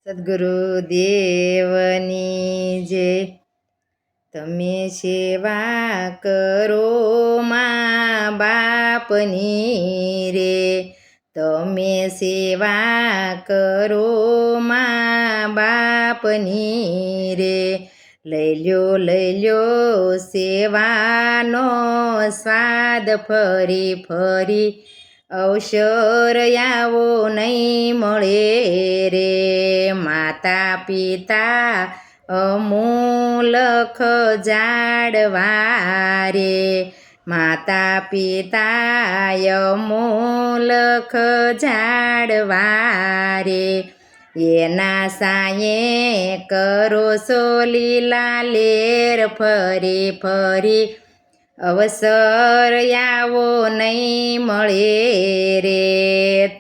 સદ્ગુરુદેવની જે તમે સેવા કરો મા બાપની રે, તમે સેવા કરો મા બાપની રે, લઈ લ્યો સેવાનો સ્વાદ ફરી ફરી, અવસર આવો નહીં મળે રે. માતા પિતા અમૂલખ જાડવા રે, માતા પિતા અમૂલખ જાડવા રે, એના સાયે કરો સો લીલા લેર ફરી ફરી, અવસર આવો નહીં મળે રે.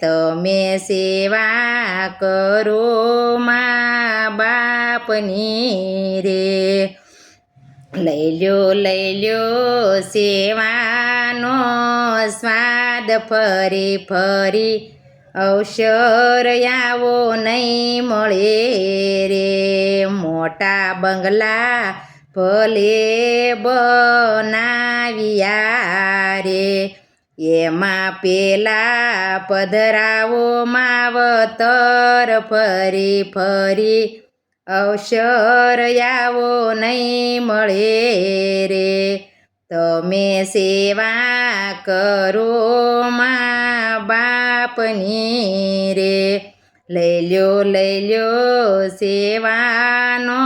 તમે સેવા કરો મા બાપની રે, લઈ લ્યો સેવાનો સ્વાદ ફરી ફરી, અવસર આવો નહીં મળે રે. મોટા બંગલા ભલે બનાવ્યા રે, એમાં પેલા પધરાવો માવતર ફરી ફરી, અવસર આવો નહીં મળે રે. તમે સેવા કરો મા બાપની રે, લઈ લ્યો સેવાનો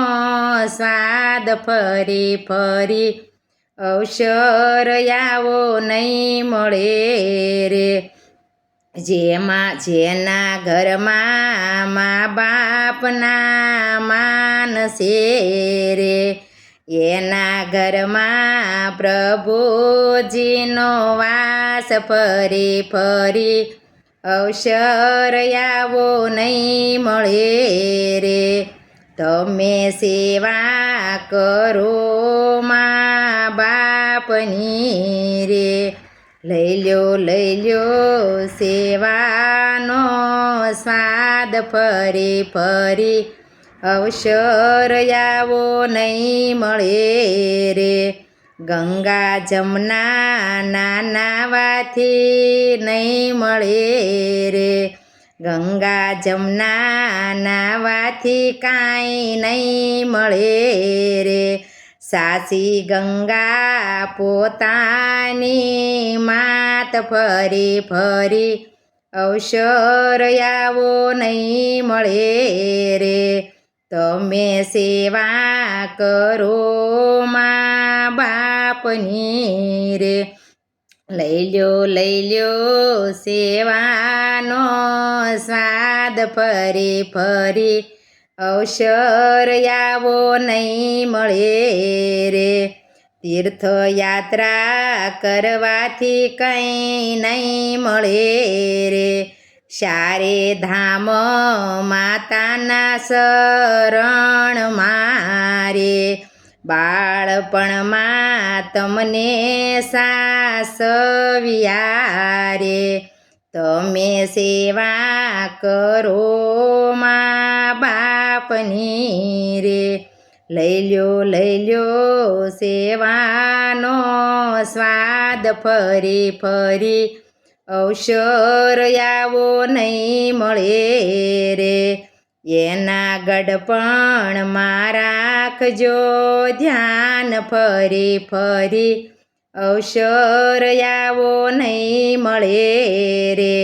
સ્વાદ ફરી ફરી, અવસર આવો નહીં મળે રે. જેના ઘરમાં મા બાપના માન છે રે, એના ઘરમાં પ્રભુજીનો વાસ ફરી ફરી, અવસર આવો નહીં મળે રે. તમે સેવા કરો મા બાપની રે, લઈ લ્યો સેવાનો સ્વાદ ફરી ફરી, અવસર આવો નહીં મળે રે. ગંગા જમના નાવાથી નહીં મળે રે, ગંગા જમના નાવાથી કાંઈ નહીં મળે રે. સાસી ગંગા પોતાની માત ફરી ફરી, અવસર આવો નહીં મળે રે. તમે સેવા કરો મા બાપની રે, લઈ લ્યો સેવાનો સ્વાદ ફરી ફરી, અવસર આવો નહીં મળે રે. તીર્થયાત્રા કરવાથી કંઈ નહીં મળે રે, સારે ધામ માતાના શરણ મારે, બાળપણમાં તમને સાસવ્યા રે. તમે સેવા કરો મા બાપની રે, લઈ લ્યો સેવાનો સ્વાદ ફરી ફરી, અવસર આવો નહીં મળે રે. એના ગડપણમાં રાખજો ધ્યાન ફરી ફરી, અવસર આવો નહીં મળે રે.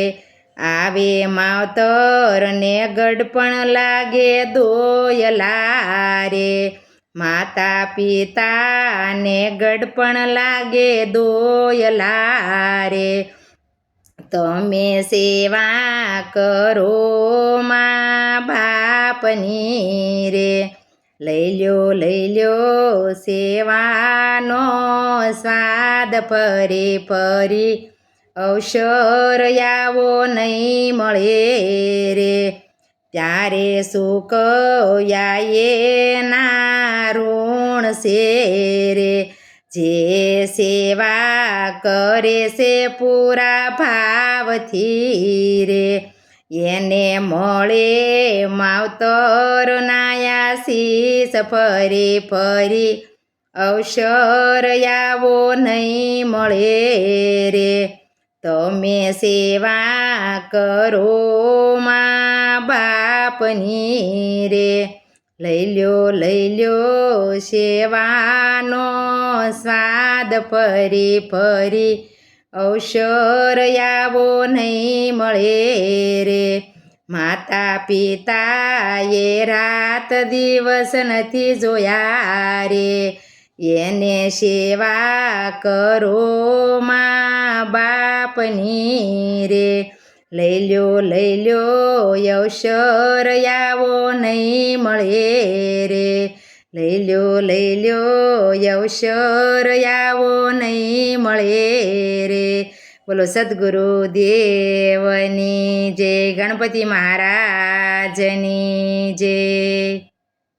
આવે માવતર ને ગડપણ લાગે દોયલા રે, માતા પિતા ને ગડપણ લાગે દોયલા રે. તમે સેવા કરો મા બાપની રે, લઈ લ્યો સેવાનો સ્વાદ ફરી ફરી, અવસર આવો નહીં મળે રે. ત્યારે સુકવ્યા ના ઋણ છે રે, જે સેવા કરે છે પૂરા ભાવથી રે, એને મળે માવતર નાયા શીશ ફરી ફરી અવસર આવો નહીં મળે રે તમે સેવા કરો મા બાપની રે લઈ લ્યો સેવાનો સ્વાદ ફરી ફરી અવસર આવો નહીં મળે રે માતા પિતાએ રાત દિવસ નથી જોયા રે એને સેવા કરો મા બાપની રે લઈ લ્યો અવસર આવો નહીં મળે રે લઈ લ્યો અવસર આવો નહીં મળે રે બોલો સદ્ગુરુ દેવની જય ગણપતિ મહારાજની જય